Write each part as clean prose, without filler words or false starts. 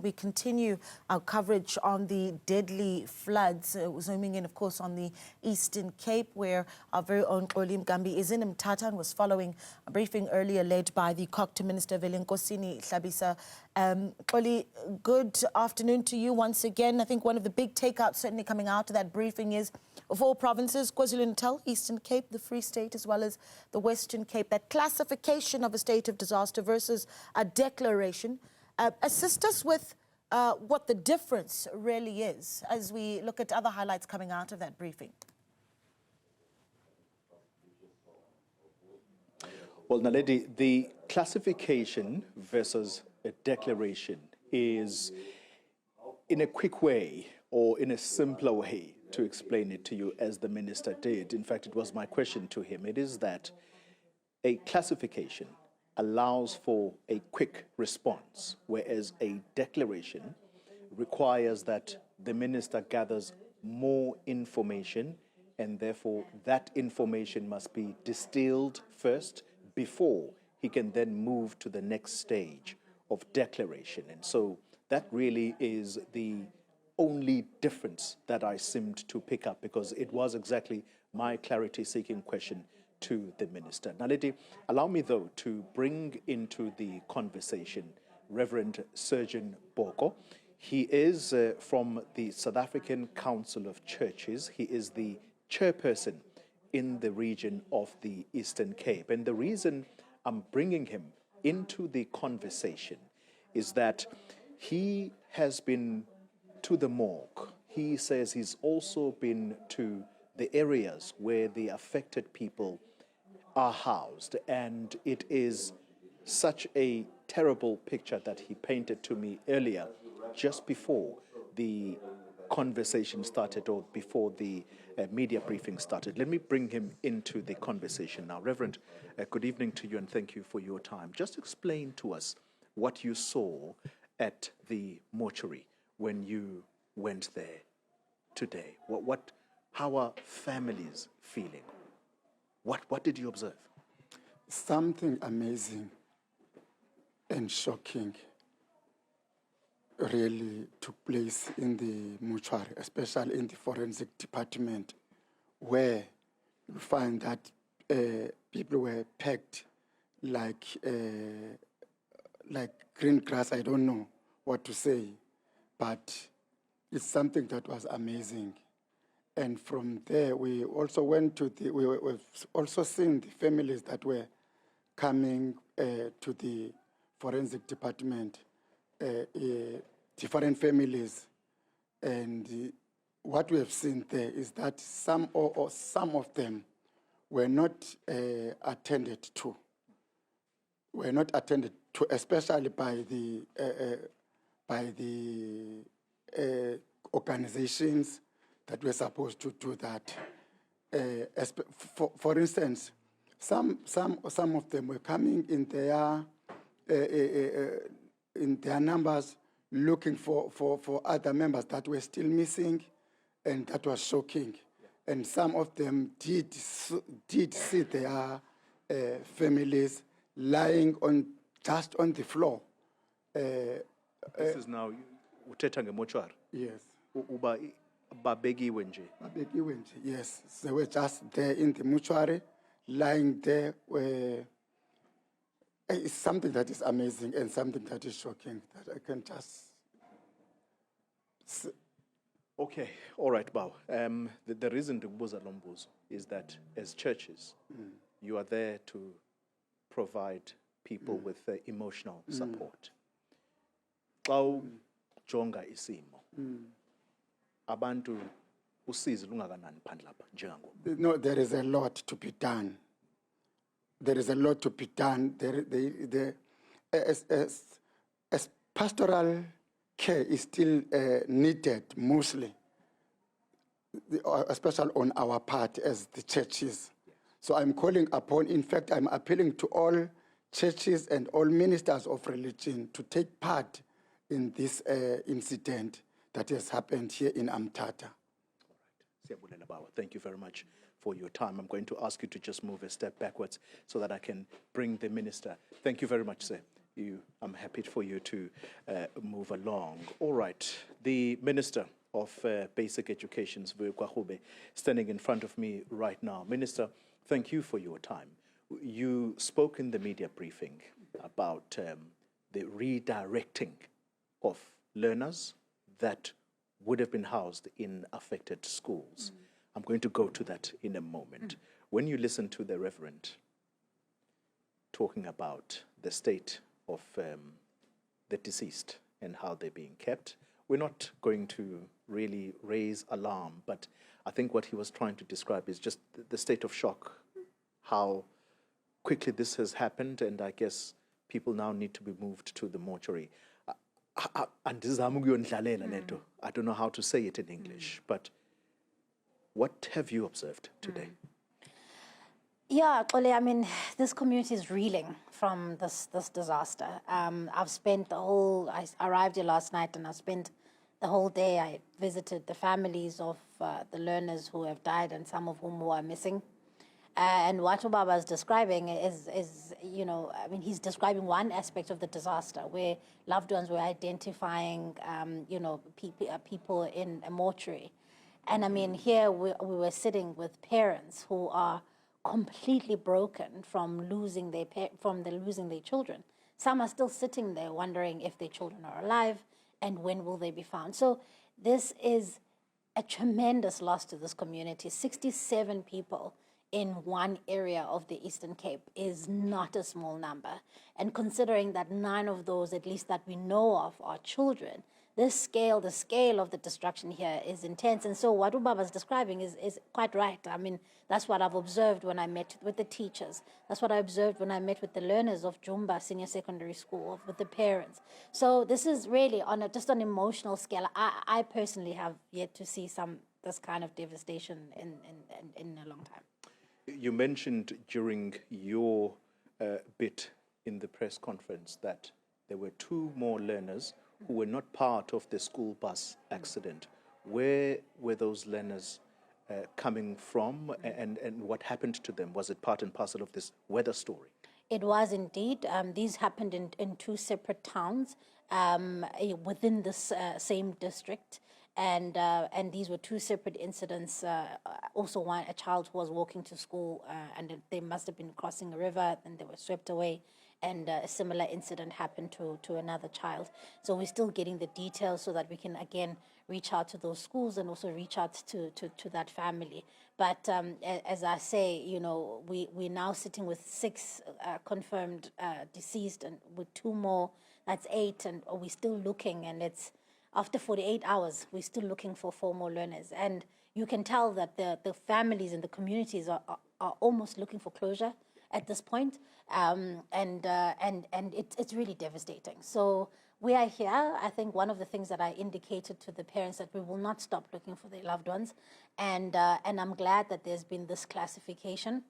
we continue our coverage on the deadly floods, zooming in, of course, on the Eastern Cape, where our very own Xoli Mgambi is in Mthatha and was following a briefing earlier led by the Coctor Minister Velenkosini Hlabisa. Xoli, good afternoon to you once again. I think one of the big takeouts certainly coming out of that briefing is of all provinces, KwaZulu-Natal, Eastern Cape, the Free State, as well as the Western Cape, that classification of a state of disaster versus a declaration. Assist us with what the difference really is as we look at other highlights coming out of that briefing. Well, Naledi, the classification versus a declaration is, in a quick way or in a simpler way, to explain it to you as the minister did. In fact, it was my question to him. It is that a classification allows for a quick response, whereas a declaration requires that the minister gathers more information, and therefore that information must be distilled first before he can then move to the next stage of declaration. And so that really is the only difference that I seemed to pick up, because it was exactly my clarity-seeking question to the minister. Naledi, allow me, though, to bring into the conversation Reverend Surgeon Boko. He is from the South African Council of Churches. He is the chairperson in the region of the Eastern Cape. And the reason I'm bringing him into the conversation is that he has been to the morgue. He says he's also been to the areas where the affected people are housed, and it is such a terrible picture that he painted to me earlier, just before the conversation started, or before the media briefing started. Let me bring him into the conversation now. Reverend, good evening to you, and thank you for your time. Just explain to us what you saw at the mortuary when you went there today. How are families feeling? What did you observe? Something amazing and shocking really took place in the mortuary, especially in the forensic department, where you find that people were packed like green grass. I don't know what to say, but it's something that was amazing. And from there, we also went to we've also seen the families that were coming to the forensic department, different families. And what we have seen there is that some of them were not attended to. Were not attended to, especially by the organizations that we're supposed to do that. For instance, some of them were coming in their numbers, looking for other members that were still missing, and that was shocking. Yeah. And some of them did see their families lying just on the floor. This is now uthetha ngemochwari. Yes. Babegiwe nje. Yes, they were just there in the mortuary, lying there. It's something that is amazing and something that is shocking that I can just. Okay, all right, Bao. The reason to buza lombuzo is that as churches, you are there to provide people with emotional support. Bao jonga isimo. Abantu usizi lungakanani phandle lapha njengangoku? No, there is a lot to be done. There is a lot to be done. As pastoral care is still needed mostly, especially on our part as the churches. So I'm calling upon, in fact, I'm appealing to all churches and all ministers of religion to take part in this incident that has happened here in Mthatha. All right. Thank you very much for your time. I'm going to ask you to just move a step backwards so that I can bring the minister. Thank you very much, sir. I'm happy for you to move along. All right. The Minister of Basic Education, standing in front of me right now. Minister, thank you for your time. You spoke in the media briefing about the redirecting of learners that would have been housed in affected schools. I'm going to go to that in a moment. When you listen to the Reverend talking about the state of the deceased and how they're being kept, we're not going to really raise alarm, but I think what he was trying to describe is just the state of shock, how quickly this has happened, and I guess people now need to be moved to the mortuary. I don't know how to say it in English, but what have you observed today? Yeah, Ole, I mean, this community is reeling from this disaster. I've spent I arrived here last night and I spent the whole day. I visited the families of the learners who have died and some of whom who are missing. And what Ubaba is describing is, you know, I mean, he's describing one aspect of the disaster where loved ones were identifying, you know, people in a mortuary. And I mean, here we were sitting with parents who are completely broken from losing their children. Some are still sitting there wondering if their children are alive and when will they be found. So this is a tremendous loss to this community. 67 people in one area of the Eastern Cape is not a small number. And considering that 9 of those, at least that we know of, are children, the scale of the destruction here is intense. And so what Ubaba is describing is quite right. I mean, that's what I've observed when I met with the teachers. That's what I observed when I met with the learners of Jumba Senior Secondary School, with the parents. So this is really on just an emotional scale. I personally have yet to see this kind of devastation in a long time. You mentioned during your bit in the press conference that there were 2 more learners who were not part of the school bus accident. Where were those learners coming from, and what happened to them? Was it part and parcel of this weather story? It was indeed. These happened in 2 separate towns within this same district. And these were 2 separate incidents. Also, a child who was walking to school, and they must have been crossing a river, and they were swept away. And a similar incident happened to another child. So we're still getting the details so that we can again reach out to those schools and also reach out to that family. But as I say, you know, we're now sitting with 6 confirmed deceased, and with 2 more, that's 8, and we're still looking, and it's after 48 hours, we're still looking for 4 more learners. And you can tell that the families and the communities are almost looking for closure at this point. And it's really devastating. So we are here. I think one of the things that I indicated to the parents that we will not stop looking for their loved ones. And I'm glad that there's been this classification,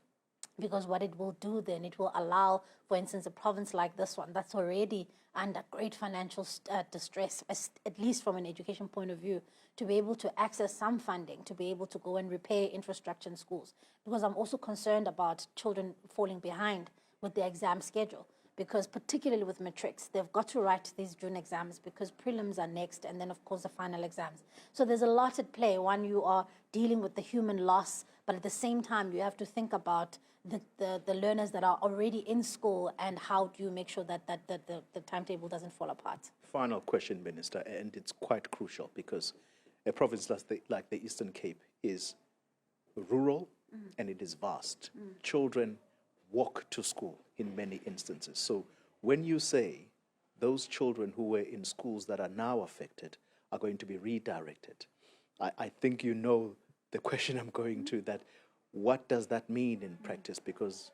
because what it will do then, it will allow, for instance, a province like this one that's already under great financial distress, at least from an education point of view, to be able to access some funding, to be able to go and repair infrastructure in schools. Because I'm also concerned about children falling behind with the exam schedule, because particularly with matrics, they've got to write these June exams because prelims are next, and then of course the final exams. So there's a lot at play. One, you are dealing with the human loss, but at the same time you have to think about the learners that are already in school, and how do you make sure that the timetable doesn't fall apart. Final question, Minister, and it's quite crucial because a province like the Eastern Cape is rural and it is vast. Children walk to school in many instances. So when you say those children who were in schools that are now affected are going to be redirected, I think you know the question I'm going to, that what does that mean in practice? Because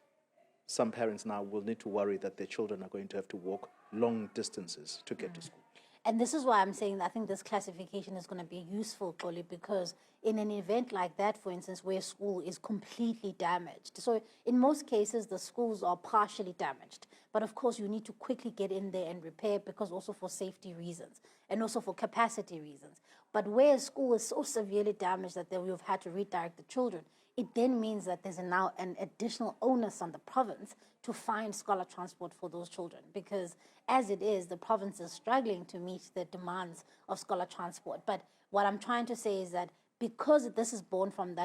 some parents now will need to worry that their children are going to have to walk long distances to get to school. And this is why I'm saying that I think this classification is going to be useful, Koli, because in an event like that, for instance, where school is completely damaged. So in most cases, the schools are partially damaged. But of course, you need to quickly get in there and repair, because also for safety reasons and also for capacity reasons. But where a school is so severely damaged that we've had to redirect the children, it then means that there's now an additional onus on the province to find scholar transport for those children, because as it is, the province is struggling to meet the demands of scholar transport. But what I'm trying to say is that because this is born from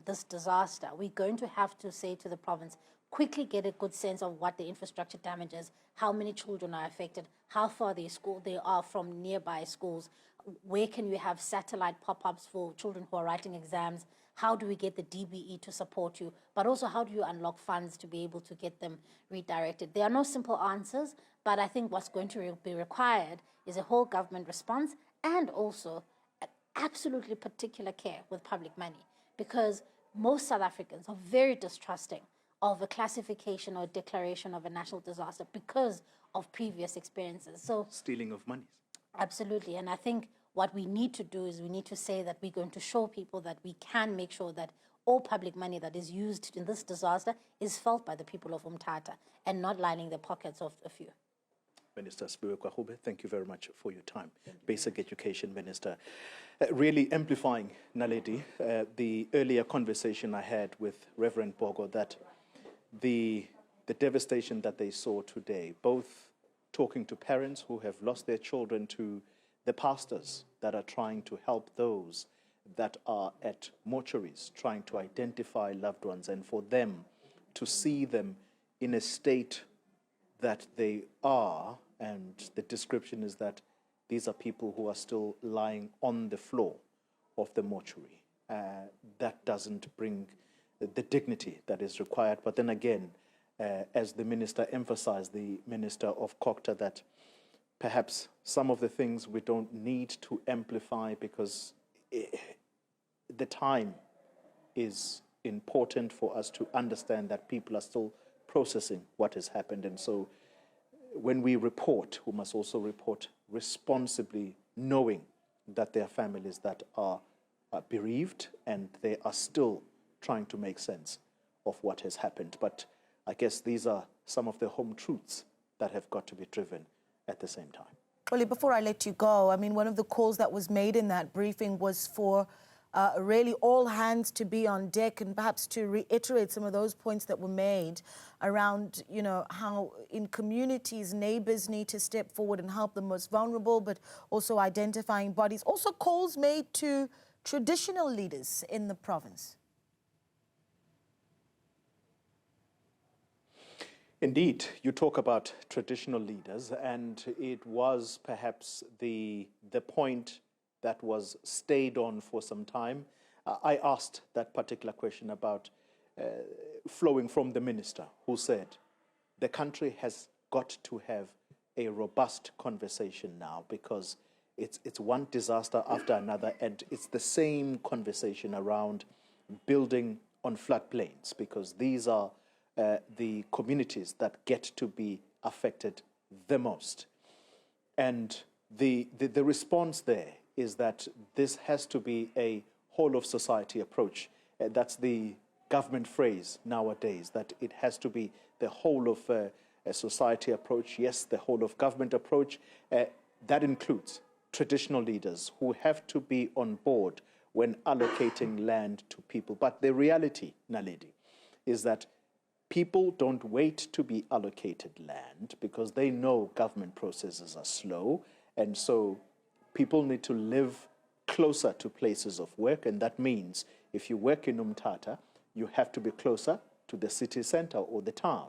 this disaster, we're going to have to say to the province, quickly get a good sense of what the infrastructure damage is, how many children are affected, how far they are from nearby schools, where can you have satellite pop-ups for children who are writing exams, how do we get the DBE to support you, but also how do you unlock funds to be able to get them redirected. There are no simple answers, but I think what's going to be required is a whole government response and also absolutely particular care with public money, because most South Africans are very distrusting of a classification or declaration of a national disaster because of previous experiences. So Stealing of monies. absolutely. And I think what we need to do is we need to say that we're going to show people that we can make sure that all public money that is used in this disaster is felt by the people of Mthatha and not lining the pockets of a few. Minister Sibiwe Kwahube, thank you very much for your time. Basic Education Minister. Really amplifying, Naledi, the earlier conversation I had with Reverend Bogo, that the devastation that they saw today, both talking to parents who have lost their children, to the pastors that are trying to help those that are at mortuaries, trying to identify loved ones, and for them to see them in a state that they are, and the description is that these are people who are still lying on the floor of the mortuary. That doesn't bring the dignity that is required. But then again, as the minister emphasized, the Minister of Kokta, that perhaps some of the things we don't need to amplify because the time is important for us to understand that people are still processing what has happened. And so when we report, we must also report responsibly, knowing that there are families that are bereaved and they are still trying to make sense of what has happened. But I guess these are some of the home truths that have got to be driven at the same time. Well, before I let you go, I mean, one of the calls that was made in that briefing was for really all hands to be on deck, and perhaps to reiterate some of those points that were made around, you know, how in communities, neighbors need to step forward and help the most vulnerable, but also identifying bodies. Also calls made to traditional leaders in the province. Indeed, you talk about traditional leaders, and it was perhaps the point that was stayed on for some time. I asked that particular question about flowing from the minister, who said the country has got to have a robust conversation now, because it's one disaster after another, and it's the same conversation around building on floodplains, because these are the communities that get to be affected the most. And the response there is that this has to be a whole-of-society approach. That's the government phrase nowadays, that it has to be the whole-of-society approach. Yes, the whole-of-government approach. That includes traditional leaders who have to be on board when allocating land to people. But the reality, Naledi, is that people don't wait to be allocated land because they know government processes are slow, and so people need to live closer to places of work, and that means if you work in Mthatha, you have to be closer to the city center or the town.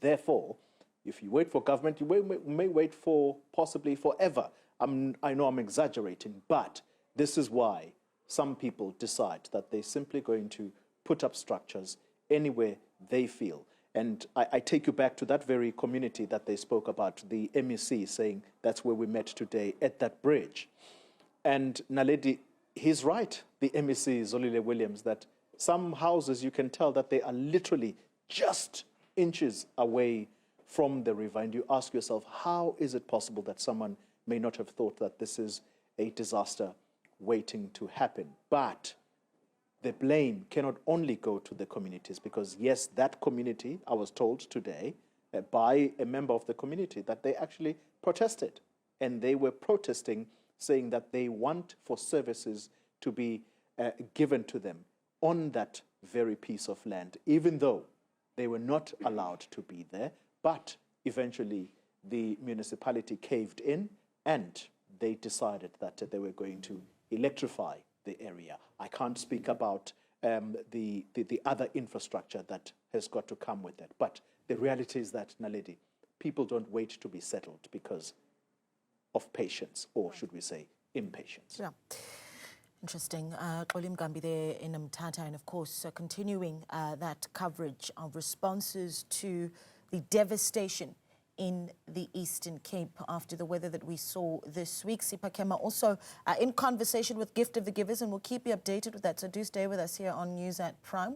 Therefore, if you wait for government, you may wait for possibly forever. I know I'm exaggerating, but this is why some people decide that they're simply going to put up structures anywhere they feel. And I take you back to that very community that they spoke about, the MEC saying that's where we met today, at that bridge. And Naledi, he's right, the MEC, Zolile Williams, that some houses you can tell that they are literally just inches away from the river. And you ask yourself, how is it possible that someone may not have thought that this is a disaster waiting to happen? But the blame cannot only go to the communities, because yes, that community, I was told today by a member of the community that they actually protested, and they were protesting saying that they want for services to be given to them on that very piece of land, even though they were not allowed to be there. But eventually, the municipality caved in and they decided that they were going to electrify the area. I can't speak about the other infrastructure that has got to come with it. But the reality is that, Naledi, people don't wait to be settled because of patience, or should we say impatience. Yeah. Interesting. Xolim Gambi there in Mthatha, and of course continuing that coverage of responses to the devastation in the Eastern Cape after the weather that we saw this week. Sipha Kema also in conversation with Gift of the Givers, and we'll keep you updated with that. So do stay with us here on News at Prime.